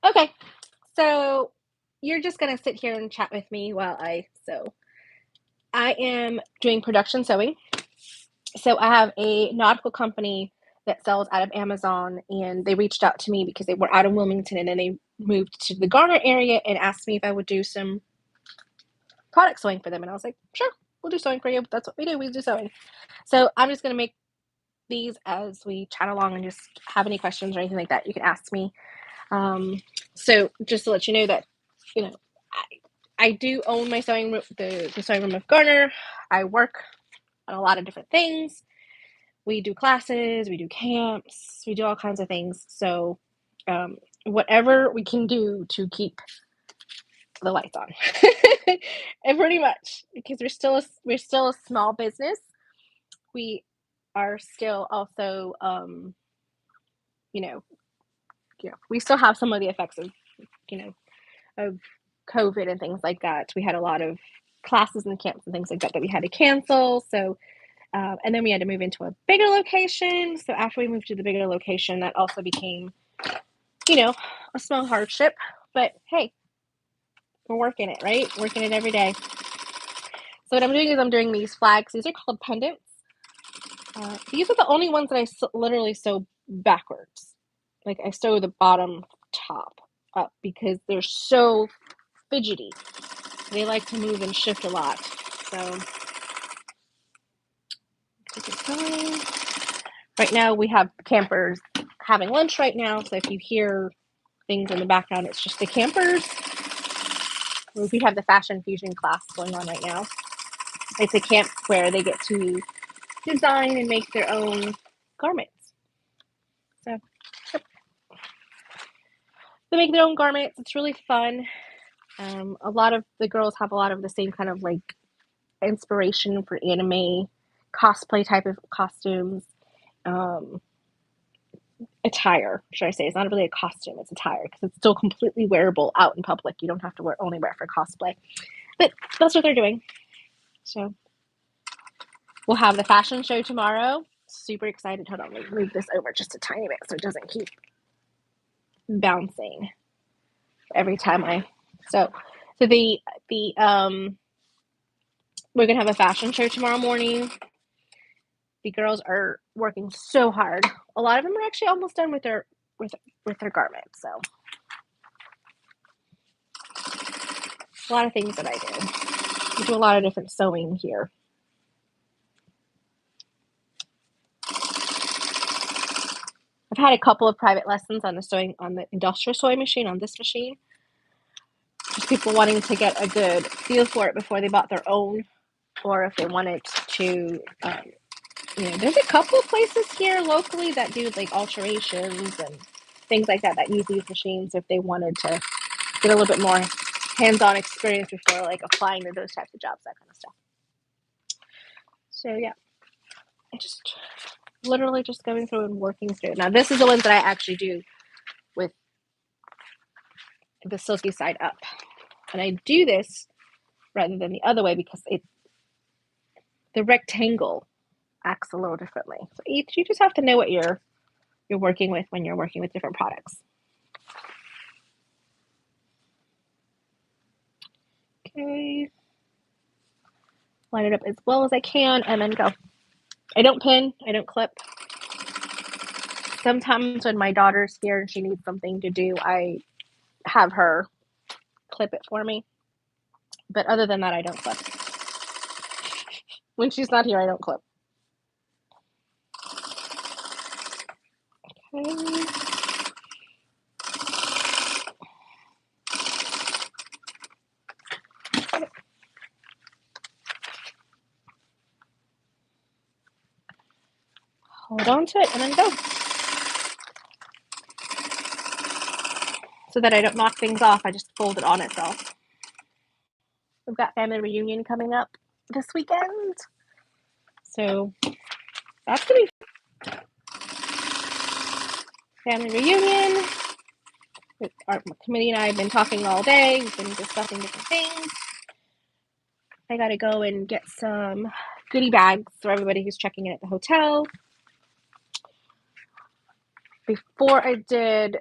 Okay, so you're just gonna sit here and chat with me while I sew. I am doing production sewing. So I have a nautical company that sells out of Amazon, and they reached out to me because they were out of Wilmington, and then they moved to the Garner area and asked me if I would do some product sewing for them. And I was like, sure, we'll do sewing for you. That's what we do. We do sewing. So I'm just gonna make these as we chat along, and just have any questions or anything like that, you can ask me. Um, so just to let you know that, you know, I do own my sewing room, the sewing room of Garner. I work on a lot of different things. We do classes, we do camps, we do all kinds of things. So whatever we can do to keep the lights on, and pretty much because we're still a small business. We are still also you know we still have some of the effects of you know of COVID and things like that. We had a lot of classes and camps and things like that that we had to cancel. So, and then we had to move into a bigger location. So after we moved to the bigger location, that also became, you know, a small hardship. But hey, we're working it, right? Working it every day. So what I'm doing is I'm doing these flags. These are called pendants. These are the only ones that I literally sew backwards. Like I sew the bottom top up because they're so fidgety. They like to move and shift a lot. So keep it going. Right now we have campers having lunch right now. So if you hear things in the background, it's just the campers. We have the fashion fusion class going on right now. It's a camp where they get to design and make their own garments. So they make their own garments. It's really fun. A lot of the girls have a lot of the same kind of like inspiration for anime cosplay type of costumes. Um, Attire, should I say? It's not really a costume; it's attire because it's still completely wearable out in public. You don't have to only wear it for cosplay, but that's what they're doing. So we'll have the fashion show tomorrow. Super excited. Hold on, let me move this over just a tiny bit so it doesn't keep bouncing every time I. So the we're gonna have a fashion show tomorrow morning. The girls are working so hard. A lot of them are actually almost done with their garments. So a lot of things that I do. We do a lot of different sewing here. I've had a couple of private lessons on the industrial sewing machine, on this machine. Just people wanting to get a good feel for it before they bought their own, or if they wanted to, there's a couple of places here locally that do like alterations and things like that use these machines if they wanted to get a little bit more hands-on experience before like applying to those types of jobs, that kind of stuff. So yeah, I just literally just going through and working through. Now this is the ones that I actually do with the silky side up, and I do this rather than the other way because the rectangle acts a little differently. So you just have to know what you're working with when you're working with different products. Okay, line it up as well as I can, and then go. I don't pin, I don't clip. Sometimes when my daughter's here and she needs something to do, I have her clip it for me. But other than that, I don't clip. When she's not here, I don't clip. Okay. Hold on to it and then go. So that I don't knock things off, I just fold it on itself. We've got family reunion coming up this weekend. So that's going to be family reunion. Our committee and I have been talking all day. We've been discussing different things. I got to go and get some goodie bags for everybody who's checking in at the hotel. Before I did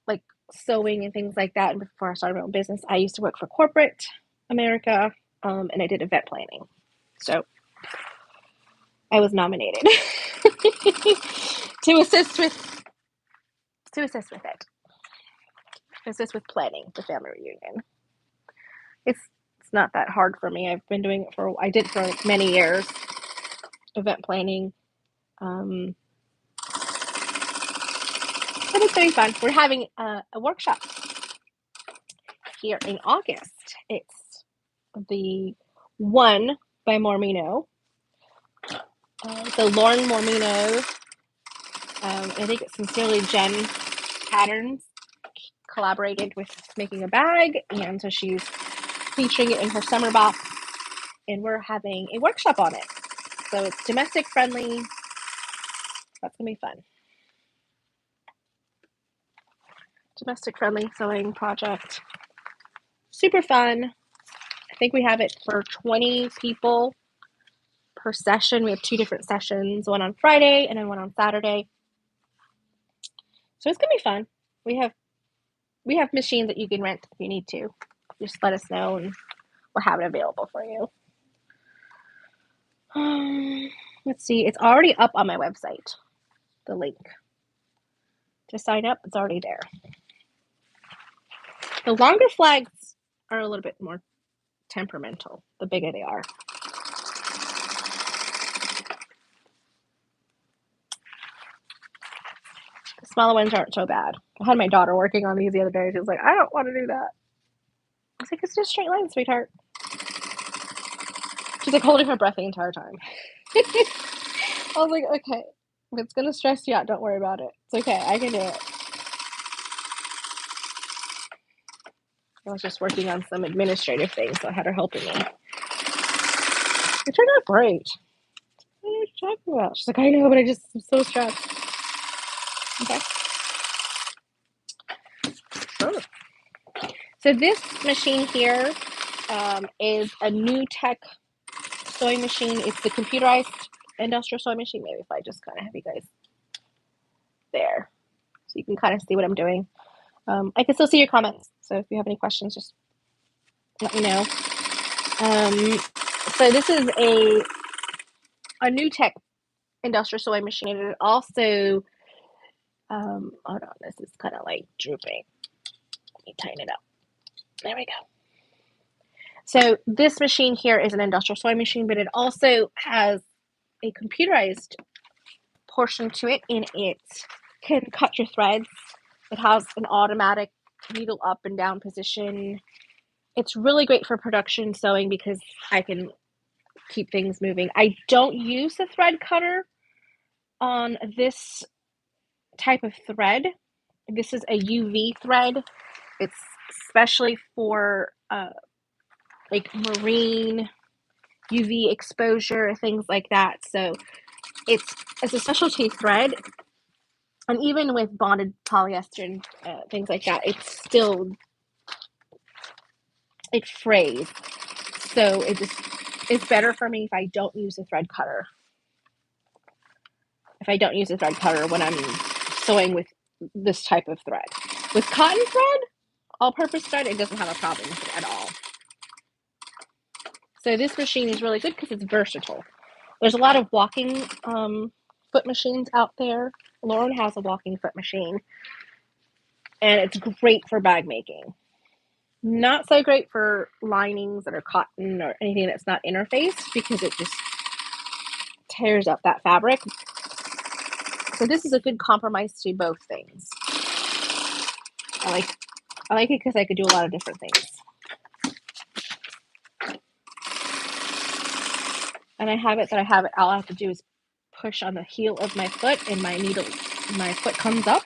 like sewing and things like that. And before I started my own business, I used to work for corporate America, and I did event planning. So I was nominated to assist with it, to assist with planning the family reunion. It's not that hard for me. I've been doing it I did for like many years, event planning. But it's very fun. We're having a workshop here in August. It's the One by Mormino. So Lauren Mormino, I think it's Sincerely Jen Patterns, collaborated with Making a Bag, and so she's featuring it in her summer box, and we're having a workshop on it. So it's domestic friendly. That's gonna be fun. Domestic friendly sewing project. Super fun. I think we have it for 20 people per session. We have 2 different sessions, one on Friday and then one on Saturday. So it's gonna be fun. We have machines that you can rent if you need to. Just let us know and we'll have it available for you. Let's see, it's already up on my website. The link to sign up, it's already there. The longer flags are a little bit more temperamental, the bigger they are. The smaller ones aren't so bad. I had my daughter working on these the other day. She was like, I don't want to do that. I was like, it's just straight line, sweetheart. She's like holding her breath the entire time. I was like, okay, if it's going to stress you out, don't worry about it. It's okay, I can do it. I was just working on some administrative things, so I had her helping me. It turned out great. What are you talking about? She's like, I know, but I'm so stressed. Okay. Sure. So this machine here is a New Tech sewing machine. It's the computerized industrial sewing machine. Maybe if I just kind of have you guys there, so you can kind of see what I'm doing. I can still see your comments, so if you have any questions, just let me know. So this is a New Tech industrial sewing machine, and it also, hold on, this is kind of like drooping. Let me tighten it up. There we go. So this machine here is an industrial sewing machine, but it also has a computerized portion to it, and it can cut your threads. It has an automatic needle up and down position. It's really great for production sewing because I can keep things moving. I don't use the thread cutter on this type of thread. This is a UV thread. It's especially for like marine UV exposure, things like that. So it's a specialty thread, and even with bonded polyester and things like that, it frays. So it's better for me if I don't use a thread cutter. If I don't use a thread cutter when I'm sewing with this type of thread. With cotton thread, all-purpose thread, it doesn't have a problem with it at all. So this machine is really good because it's versatile. There's a lot of walking foot machines out there. Lauren has a walking foot machine, and it's great for bag making. Not so great for linings that are cotton or anything that's not interfaced because it just tears up that fabric. So this is a good compromise to both things. I like it because I could do a lot of different things. And I have it, all I have to do is push on the heel of my foot and my foot comes up.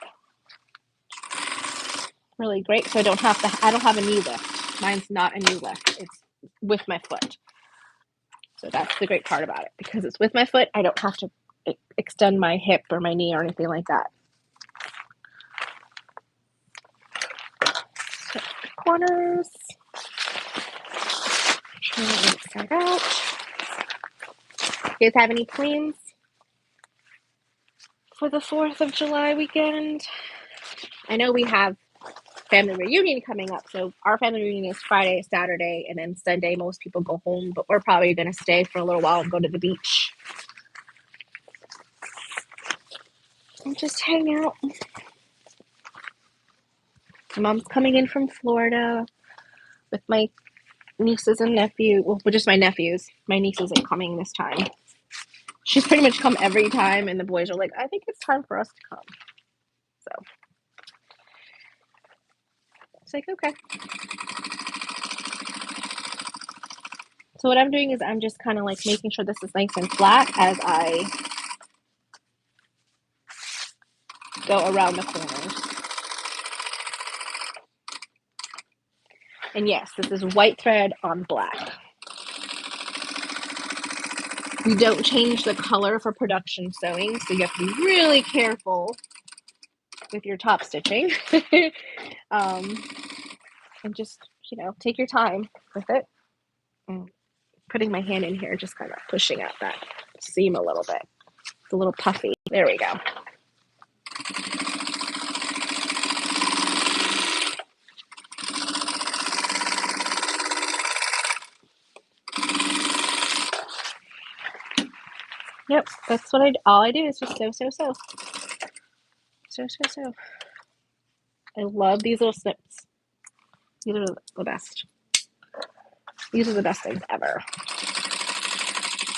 Really great. So I don't have a knee lift. Mine's not a knee lift. It's with my foot. So that's the great part about it. Because it's with my foot, I don't have to extend my hip or my knee or anything like that. So corners. Turn it inside out. You guys have any plans for the 4th of July weekend? I know we have family reunion coming up. So our family reunion is Friday, Saturday, and then Sunday most people go home, but we're probably going to stay for a little while and go to the beach and just hang out. My mom's coming in from Florida with my nieces and nephews. Well, just my nephews. My niece isn't coming this time. She's pretty much come every time, and the boys are like, I think it's time for us to come. So it's like, okay. So what I'm doing is I'm just kind of like making sure this is nice and flat as I go around the corners. And yes, this is white thread on black. We don't change the color for production sewing, so you have to be really careful with your top stitching. And just, take your time with it. And putting my hand in here, just kind of pushing out that seam a little bit. It's a little puffy. There we go. Yep, that's what all I do is just sew. Sew. I love these little snips. These are the best. These are the best things ever.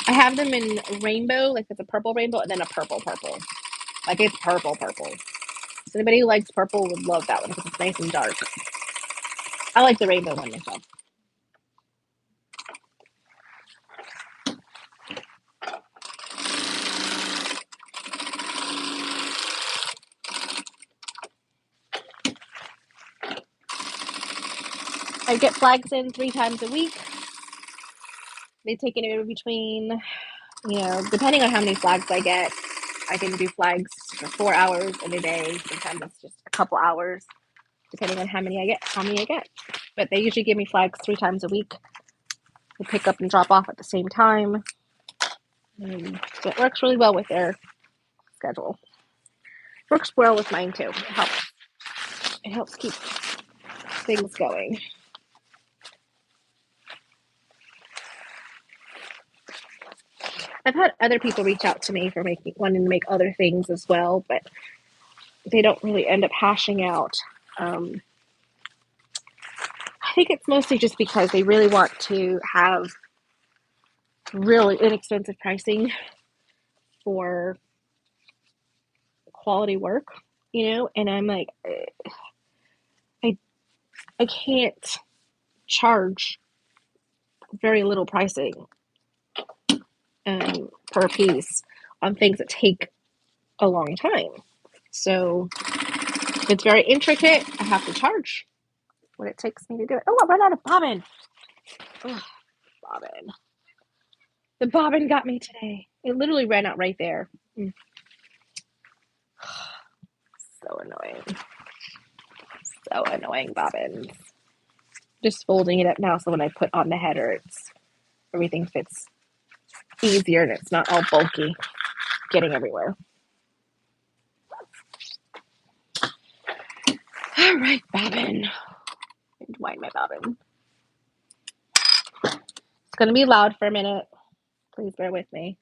I have them in rainbow, like it's a purple rainbow, and then a purple. Like it's purple. So anybody who likes purple would love that one because it's nice and dark. I like the rainbow one myself. I get flags in 3 times a week. They take anywhere between, depending on how many flags I get, I can do flags for 4 hours in a day. Sometimes it's just a couple hours, depending on how many I get. But they usually give me flags 3 times a week. They pick up and drop off at the same time. So it works really well with their schedule. Works well with mine too. It helps keep things going. I've had other people reach out to me for wanting to make other things as well, but they don't really end up hashing out. I think it's mostly just because they really want to have really inexpensive pricing for quality work, and I'm like, I can't charge very little pricing per piece on things that take a long time. So it's very intricate. I have to charge what it takes me to do it. Oh, I ran out of bobbin. Ugh, bobbin. The bobbin got me today. It literally ran out right there. So annoying. So annoying, bobbins. Just folding it up now so when I put on the header, everything fits easier and it's not all bulky getting everywhere. All right, bobbin. Wind my bobbin. It's going to be loud for a minute. Please bear with me.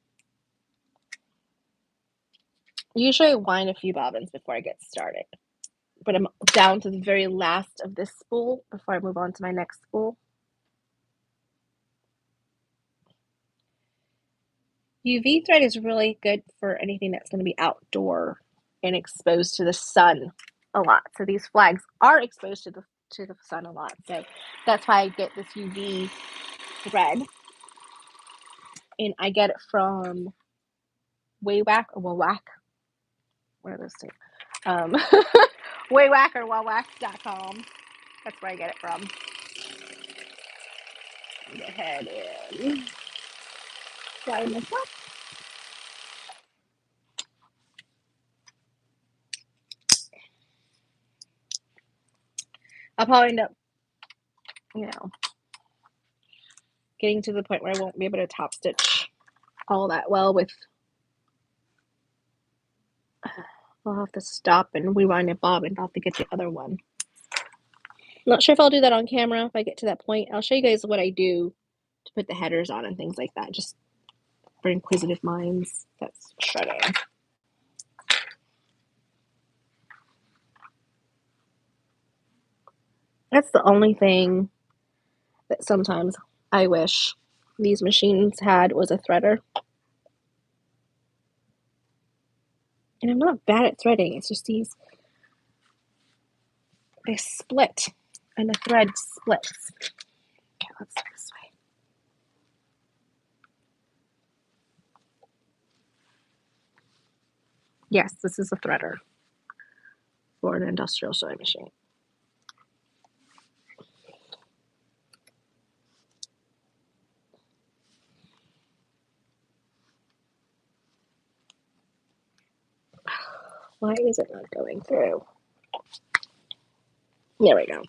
Usually I wind a few bobbins before I get started, but I'm down to the very last of this spool before I move on to my next spool. UV thread is really good for anything that's going to be outdoor and exposed to the sun a lot. So these flags are exposed to the sun a lot. So that's why I get this UV thread. And I get it from Waywack or Wawack. What are those two? Waywack or Wawack.com. That's where I get it from. Go ahead and line this up. I'll probably end up, getting to the point where I won't be able to top stitch all that well with. I'll have to stop and rewind a bobbin. I'll have to get the other one. Not sure if I'll do that on camera if I get to that point. I'll show you guys what I do to put the headers on and things like that, just for inquisitive minds. That's shredding. That's the only thing that sometimes I wish these machines had, was a threader. And I'm not bad at threading, it's just they split, and the thread splits. Okay, let's do it this way. Yes, this is a threader for an industrial sewing machine. Why is it not going through? There we go.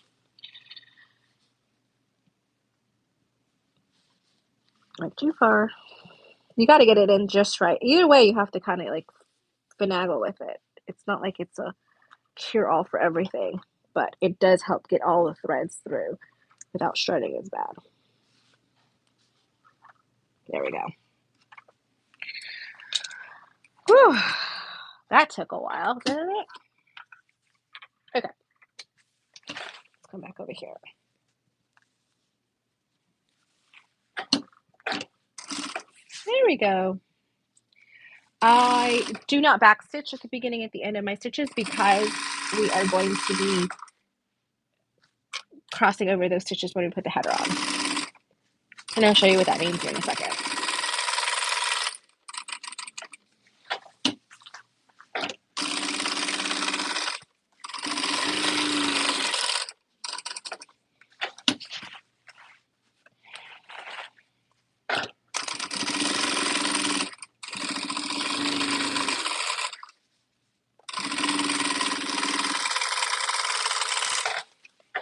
Not too far. You got to get it in just right. Either way, you have to kind of like finagle with it. It's not like it's a cure-all for everything, but it does help get all the threads through without shredding as bad. There we go. Whew. That took a while, didn't it? Okay. Let's come back over here. There we go. I do not backstitch at the beginning at the end of my stitches because we are going to be crossing over those stitches when we put the header on. And I'll show you what that means here in a second.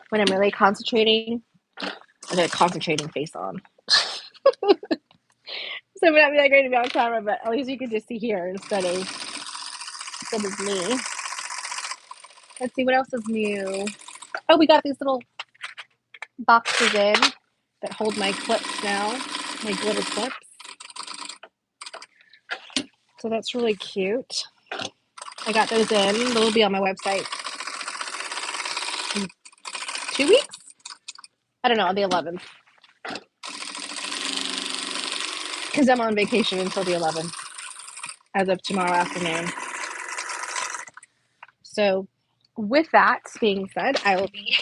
When I'm really concentrating, I have a concentrating face on. So it would not be that great to be on camera, but at least you can just see here instead of me. Let's see, what else is new? Oh, we got these little boxes in that hold my clips now, my glitter clips. So that's really cute. I got those in. They'll be on my website in 2 weeks? I don't know, on the 11th. Because I'm on vacation until the 11th, as of tomorrow afternoon. So with that being said, I'll be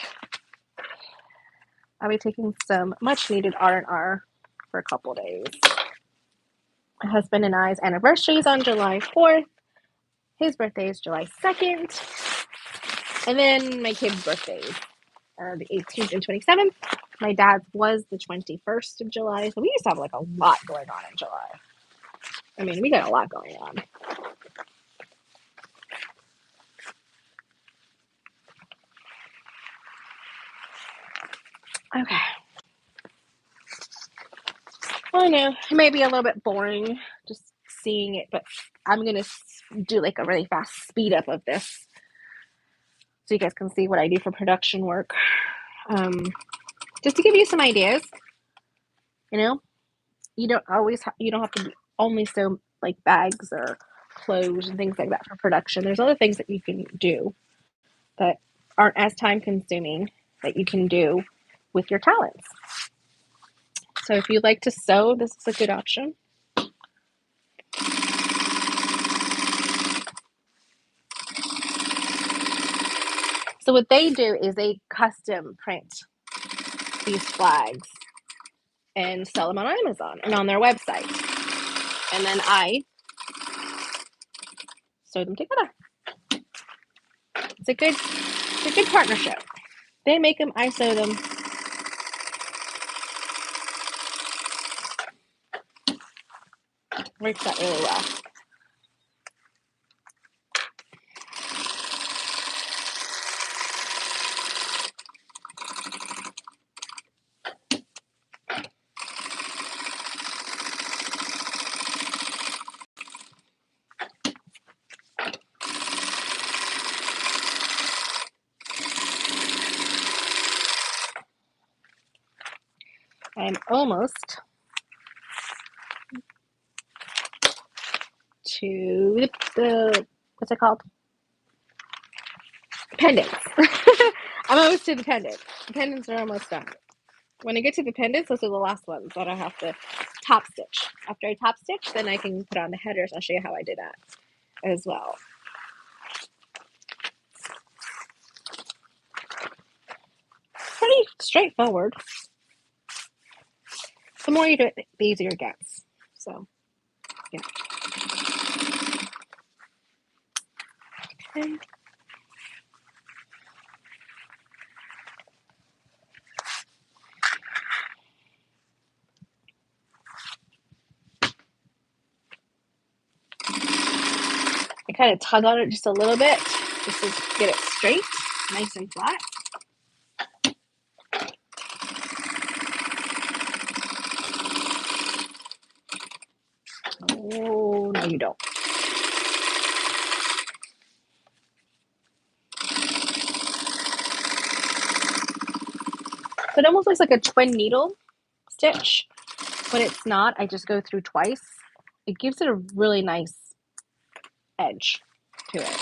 taking some much needed R&R for a couple days. My husband and I's anniversary is on July 4th. His birthday is July 2nd. And then my kids' birthdays are the 18th and 27th. My dad's was the 21st of July. So we used to have like a lot going on in July. I mean, we got a lot going on. Okay. I know it may be a little bit boring just seeing it, but I'm going to do like a really fast speed up of this so you guys can see what I do for production work. Just to give you some ideas, you know, you don't have to only sew like bags or clothes and things like that for production. There's other things that you can do that aren't as time consuming that you can do with your talents. So if you'd like to sew, this is a good option. So what they do is they custom print these flags and sell them on Amazon and on their website. And then I sew them together. It's a good partnership. They make them, I sew them. Works out really well. I'm almost to the what's it called? Pendants. I'm almost to the pendants. The pendants are almost done. When I get to the pendants, those are the last ones that I have to top stitch. After I top stitch, then I can put on the headers. I'll show you how I did that as well. Pretty straightforward. The more you do it, the easier it gets. So, yeah. Okay. I kind of tug on it just a little bit, just to get it straight, nice and flat. Oh, no you don't. So it almost looks like a twin needle stitch, but it's not. I just go through twice. It gives it a really nice edge to it.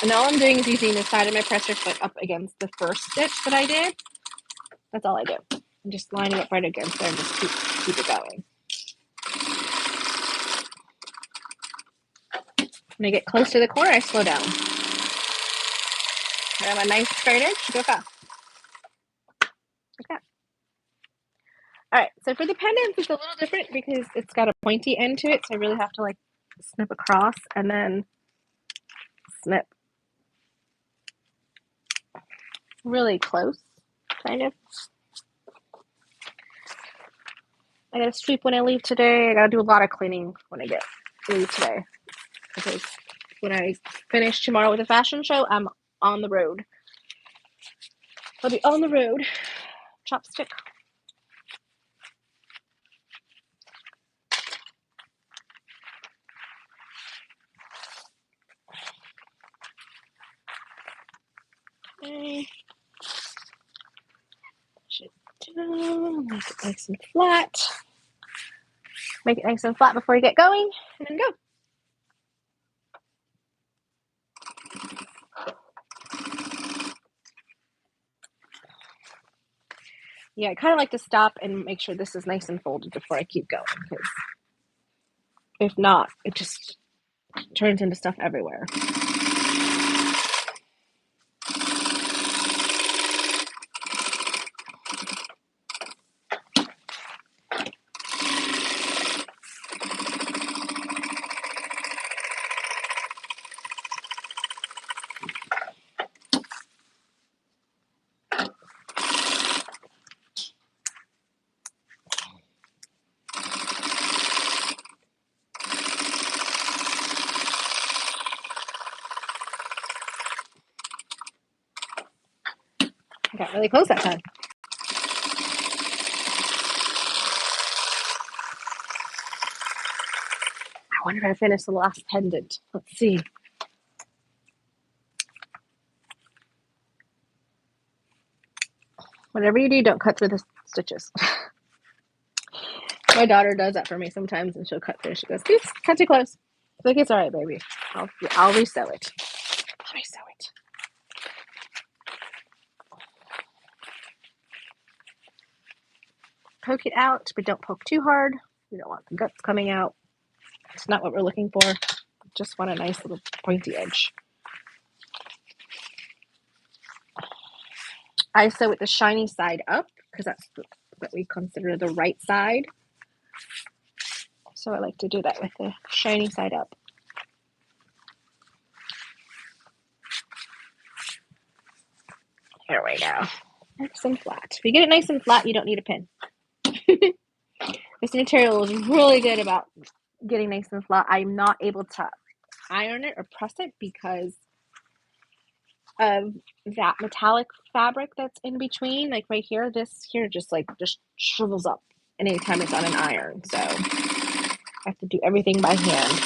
And all I'm doing is using the side of my presser foot up against the first stitch that I did. That's all I do. I'm just lining it right against there and just keep it going. When I get close to the corner, I slow down. I have a nice straight edge, go fast. Like that. Alright, so for the pendants, it's a little different because it's got a pointy end to it, so I really have to like snip across and then snip really close, kind of. I gotta sweep when I leave today. I gotta do a lot of cleaning when I leave today. Because when I finish tomorrow with the fashion show, I'm on the road. I'll be on the road. Chopstick. Okay. Push it down. Make it nice and flat. Make it nice and flat before you get going, and then go. Yeah, I kind of like to stop and make sure this is nice and folded before I keep going, because if not, it just turns into stuff everywhere. I got really close that time. I wonder if I finished the last pendant. Let's see. Whatever you do, don't cut through the stitches. My daughter does that for me sometimes, and she'll cut through. She goes, "Oops, cut too close." I'm like, it's all right, baby. I'll resew it. I'll resew it. Poke it out, but don't poke too hard. You don't want the guts coming out. It's not what we're looking for. Just want a nice little pointy edge. I sew with the shiny side up because that's what we consider the right side. So I like to do that with the shiny side up. Here we go. Nice and flat. If you get it nice and flat, you don't need a pin. This material is really good about getting nice and flat. I'm not able to iron it or press it because of that metallic fabric that's in between. Like right here, this here just shrivels up anytime it's on an iron. So I have to do everything by hand.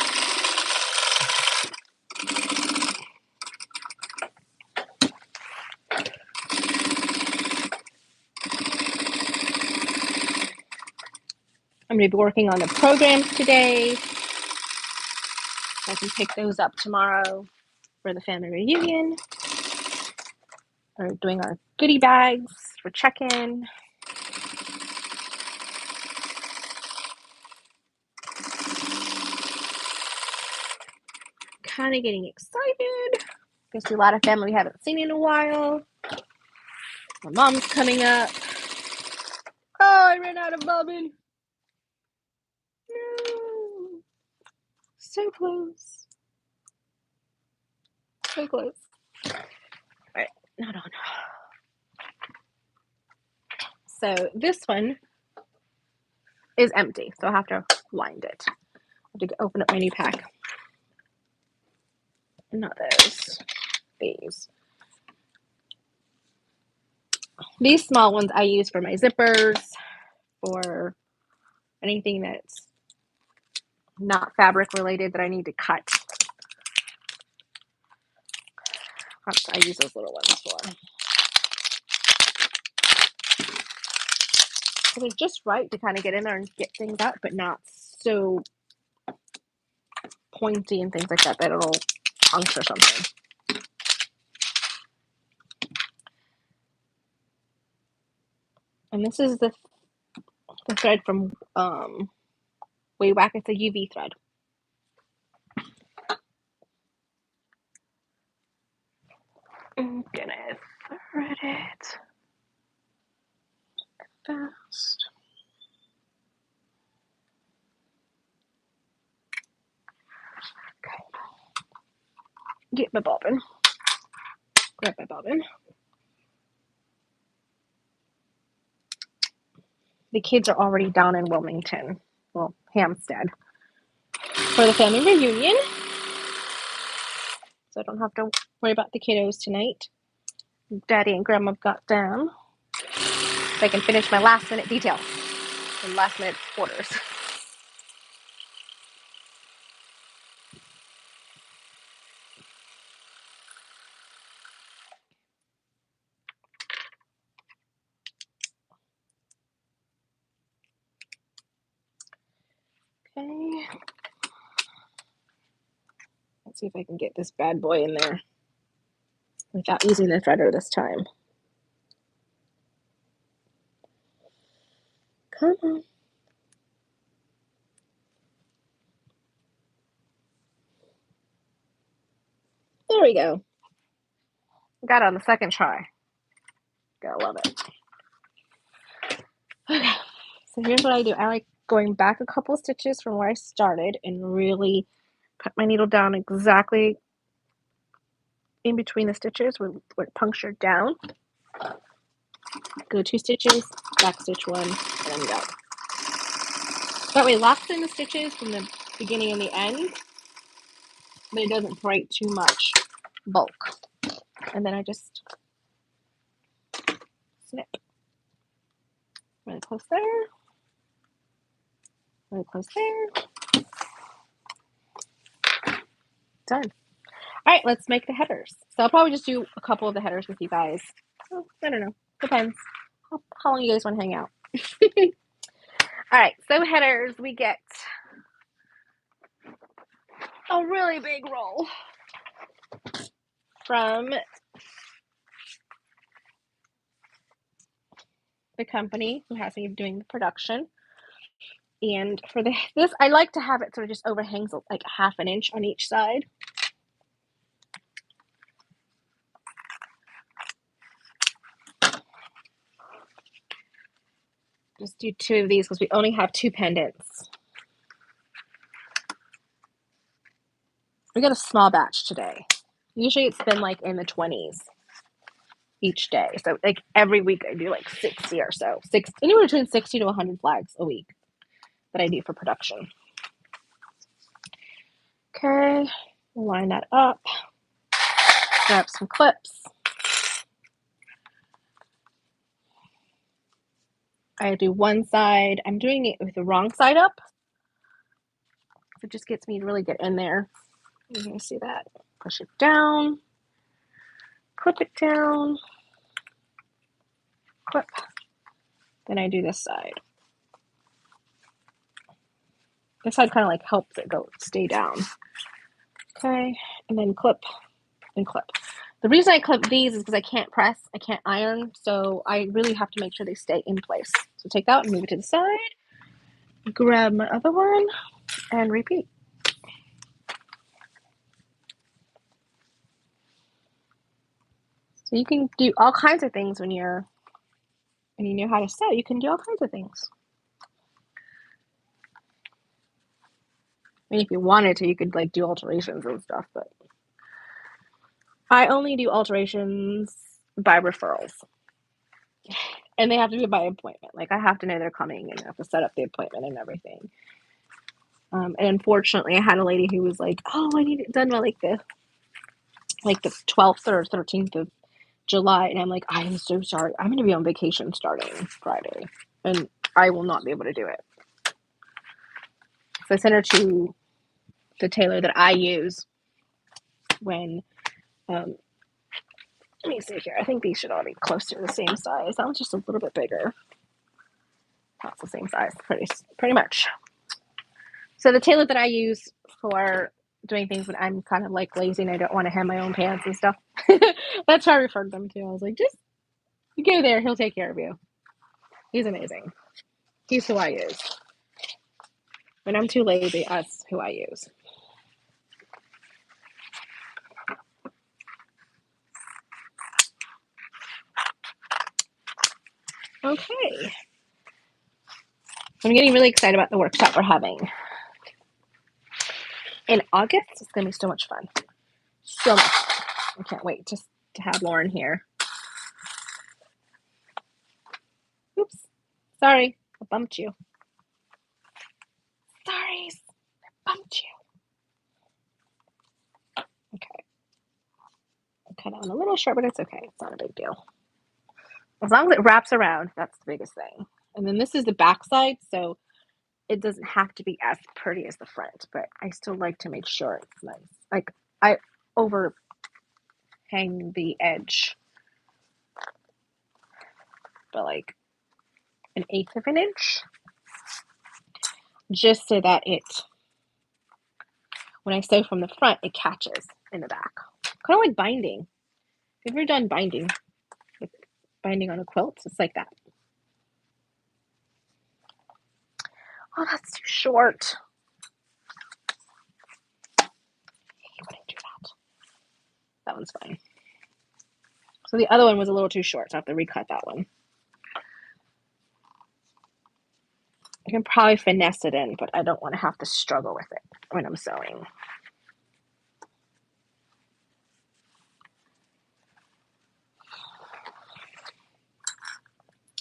I'm going to be working on the programs today. I can pick those up tomorrow for the family reunion. We're doing our goodie bags for check-in. Kind of getting excited. There's a lot of family we haven't seen in a while. My mom's coming up. Oh, I ran out of bobbin. No. So close. So close. All right, hold on. So this one is empty, so I'll have to wind it. I have to open up my new pack. Not those. These. These small ones I use for my zippers, for anything that's not fabric related that I need to cut. That's what I use those little ones for. So they're just right to kind of get in there and get things out, but not so pointy and things like that that it'll puncture something. And this is the thread from Way Whack. It's a UV thread. I'm gonna thread it fast. Okay. Get my bobbin. Grab my bobbin. The kids are already down in Wilmington, well, Hampstead, for the family reunion. So I don't have to worry about the kiddos tonight. Daddy and Grandma got down. So I can finish my last minute details and last minute orders. Okay. Let's see if I can get this bad boy in there without using the threader this time. Come on. There we go. Got it on the second try. Gotta love it. Okay, so here's what I do. I like going back a couple stitches from where I started and really put my needle down exactly in between the stitches where it punctured down. Go 2 stitches, back stitch 1, and then go. That way it locks in the stitches from the beginning and the end, but it doesn't break too much bulk. And then I just snip. Really close there. Really close there. Done. All right, let's make the headers. So I'll probably just do a couple of the headers with you guys. Oh, I don't know. Depends how long you guys want to hang out. All right, so headers, we get a really big roll from the company who has me doing the production. And for this, I like to have it sort of just overhangs like ½ an inch on each side. Just do 2 of these because we only have 2 pendants. We got a small batch today. Usually it's been like in the 20s each day. So like every week I do like 60 or so. Anywhere between 60 to 100 flags a week that I do for production. Okay, line that up. Grab some clips. I do one side. I'm doing it with the wrong side up. So it just gets me to really get in there. You can see that. Push it down. Clip it down. Clip. Then I do this side. This side kind of like helps it stay down. Okay, and then clip and clip. The reason I clip these is because I can't press, I can't iron, so I really have to make sure they stay in place. So take that and move it to the side, grab my other one, and repeat. So you can do all kinds of things when you know how to sew. You can do all kinds of things. I mean, if you wanted to, you could like do alterations and stuff, but I only do alterations by referrals. And they have to be by appointment. Like I have to know they're coming and I have to set up the appointment and everything. And unfortunately, I had a lady who was like, "Oh, I need it done by like the 12th or 13th of July," and I'm like, "I am so sorry. I'm going to be on vacation starting Friday, and I will not be able to do it." So I sent her to the tailor that I use when. Let me see here. I think these should all be close to the same size. That one's just a little bit bigger. That's the same size, pretty much. So the tailor that I use for doing things when I'm kind of like lazy and I don't want to hem my own pants and stuff, that's how I referred them to. I was like, just go there. He'll take care of you. He's amazing. He's who I use. When I'm too lazy, that's who I use. Okay. I'm getting really excited about the workshop we're having in August. It's going to be so much fun. So much fun. I can't wait just to have Lauren here. Oops. Sorry. I bumped you. Sorry. I bumped you. Okay. I cut on a little short, but it's okay. It's not a big deal. As long as it wraps around, that's the biggest thing. And then this is the back side, so it doesn't have to be as pretty as the front, but I still like to make sure it's nice. Like I overhang the edge by like 1/8 of an inch, just so that when I sew from the front, it catches in the back. Kind of like binding. Have you ever done binding? Like binding on a quilt? It's like that. Oh, that's too short. I wouldn't do that. That one's fine. So the other one was a little too short, so I have to recut that one. I can probably finesse it in, but I don't want to have to struggle with it when I'm sewing.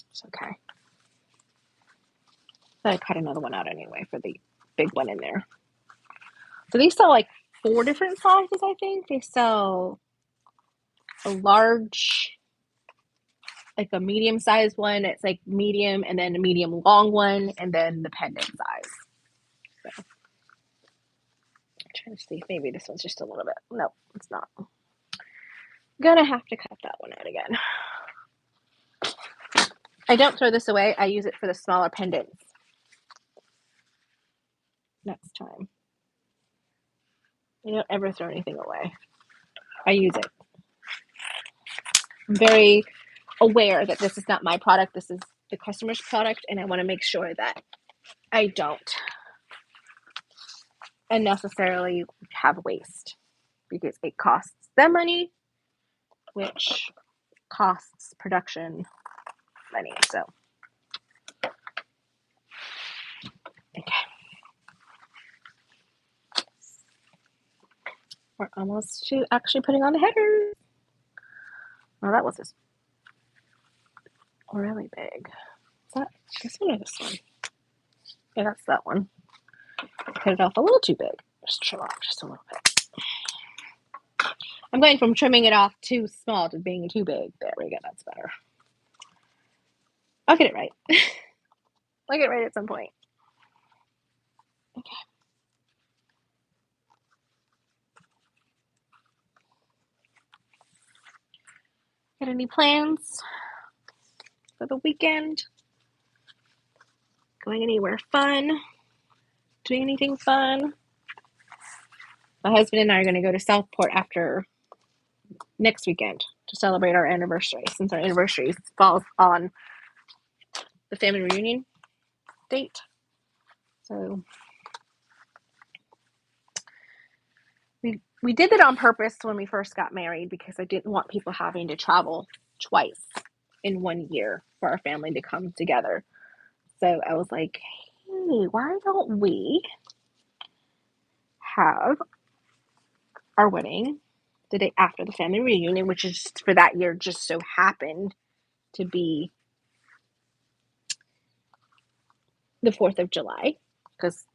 It's okay. Then I cut another one out anyway for the big one in there. So they sell like 4 different sizes, I think. They sell a large, like a medium sized one. It's like medium, and then a medium long one, and then the pendant size. So I'm trying to see if maybe this one's just a little bit. No, it's not. Gonna have to cut that one out again. I don't throw this away. I use it for the smaller pendants next time. I don't ever throw anything away. I use it. I'm very aware that this is not my product. This is the customer's product, and I want to make sure that I don't unnecessarily have waste, because it costs them money, which costs production money. So, okay. We're almost to actually putting on the header. Oh, that was just really big. Is that this one or this one? Yeah, that's that one. Cut it off a little too big. Just trim off just a little bit. I'm going from trimming it off too small to being too big. There we go. That's better. I'll get it right. I'll get it right at some point. Okay. Got any plans for the weekend? Going anywhere fun? doing anything fun? My husband and I are going to go to Southport after next weekend to celebrate our anniversary, since our anniversary falls on the family reunion date. So we did it on purpose when we first got married because I didn't want people having to travel twice in 1 year for our family to come together. So I was like, hey, why don't we have our wedding the day after the family reunion, which is for that year just so happened to be the 4th of July, because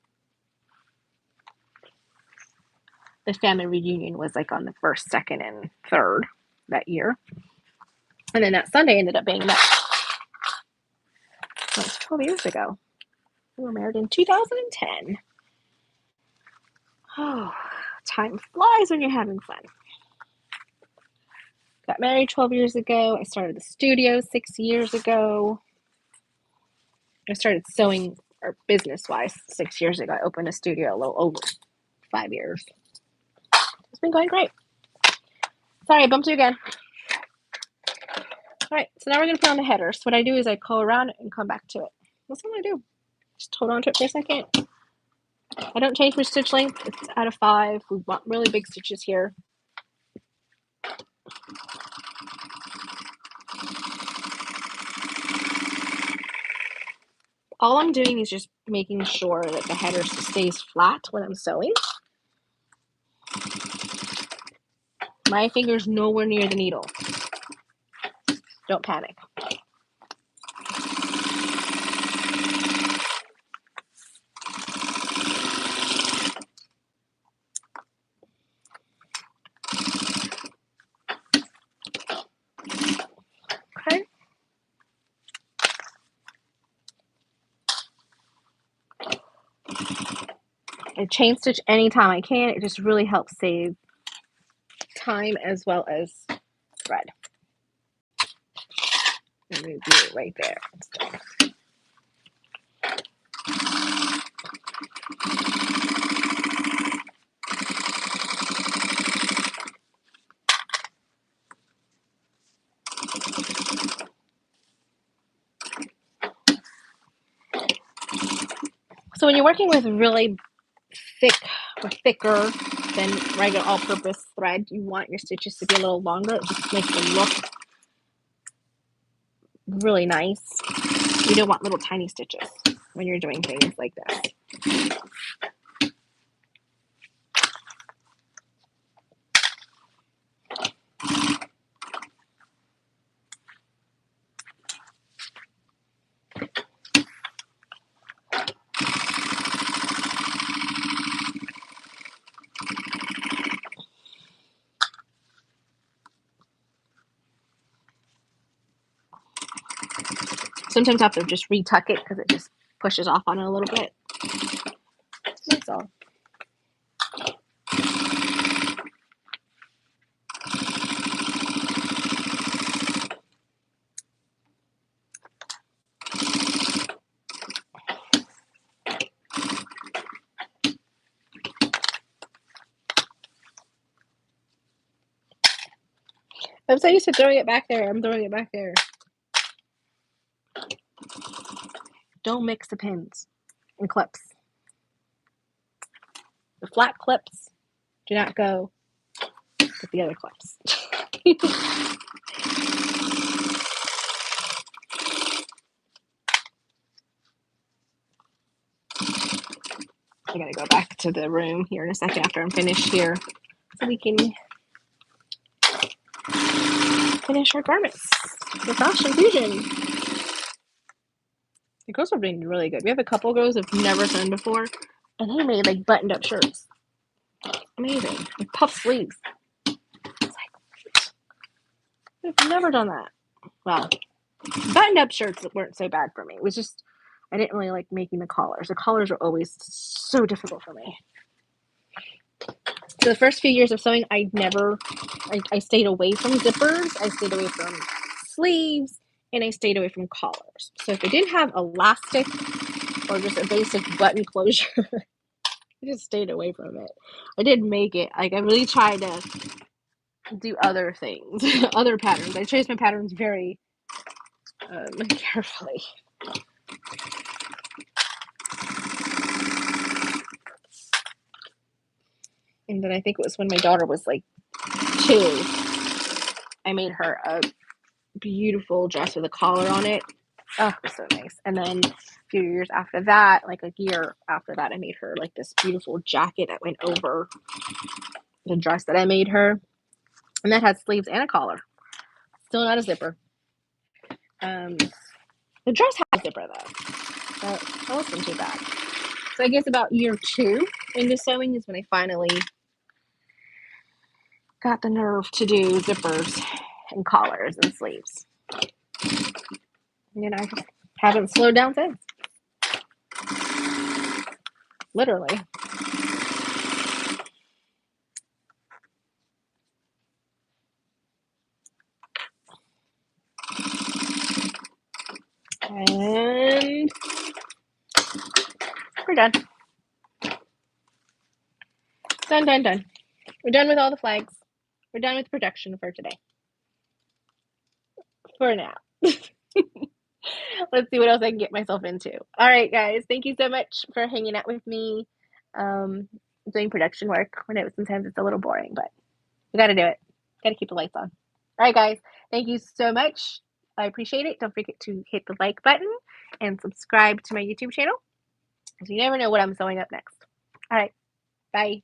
the family reunion was like on the 1st, 2nd, and 3rd that year. And then that Sunday ended up being that. That was 12 years ago. We were married in 2010. Oh, time flies when you're having fun. Got married 12 years ago. I started the studio 6 years ago. I started sewing, or business-wise, 6 years ago. I opened a studio a little over 5 years. It's been going great. Sorry, I bumped you again. All right, so now we're going to put on the headers. So what I do is I go around and come back to it. That's what I do. Just hold on to it for a second. I don't change my stitch length. It's out of 5. We want really big stitches here. All I'm doing is just making sure that the header stays flat when I'm sewing. My finger's nowhere near the needle. Don't panic. Okay. I chain stitch anytime I can. It just really helps save time as well as thread. I'm going to do it right there. So when you're working with really thick or thicker than regular all-purpose thread, you want your stitches to be a little longer. It just makes them look really nice. You don't want little tiny stitches when you're doing things like this. Sometimes I have to just retuck it because it just pushes off on it a little bit. That's all. I'm so used to throwing it back there. I'm throwing it back there. Don't mix the pins and clips. The flat clips do not go with the other clips. I'm going to go back to the room here in a second after I'm finished here so we can finish our garments. The Fashion Fusion. The girls are doing really good. We have a couple girls who've never sewn before, and they made like buttoned up shirts. Amazing. Like puff sleeves. It's like, we've never done that. Well, buttoned up shirts weren't so bad for me. It was just, I didn't really like making the collars. The collars are always so difficult for me. So the first few years of sewing, I stayed away from zippers. I stayed away from sleeves, and I stayed away from collars. So if it didn't have elastic or just a basic button closure, I just stayed away from it. I did make it. Like, I really tried to do other things, other patterns. I chose my patterns very carefully. And then I think it was when my daughter was like 2, I made her a beautiful dress with a collar on it. Oh, it was so nice. And then a few years after that, like a year after that, I made her like this beautiful jacket that went over the dress that I made her. And that had sleeves and a collar. Still not a zipper. The dress had a zipper though. So that wasn't too bad. So I guess about year 2 into sewing is when I finally got the nerve to do zippers and collars and sleeves. And I just haven't slowed down since. Literally. And we're done. Done. We're done with all the flags. We're done with production for today. For now. Let's see what else I can get myself into. All right, guys. Thank you so much for hanging out with me. Doing production work. I know sometimes it's a little boring, but we got to do it. Got to keep the lights on. All right, guys. Thank you so much. I appreciate it. Don't forget to hit the like button and subscribe to my YouTube channel, because you never know what I'm sewing up next. All right. Bye.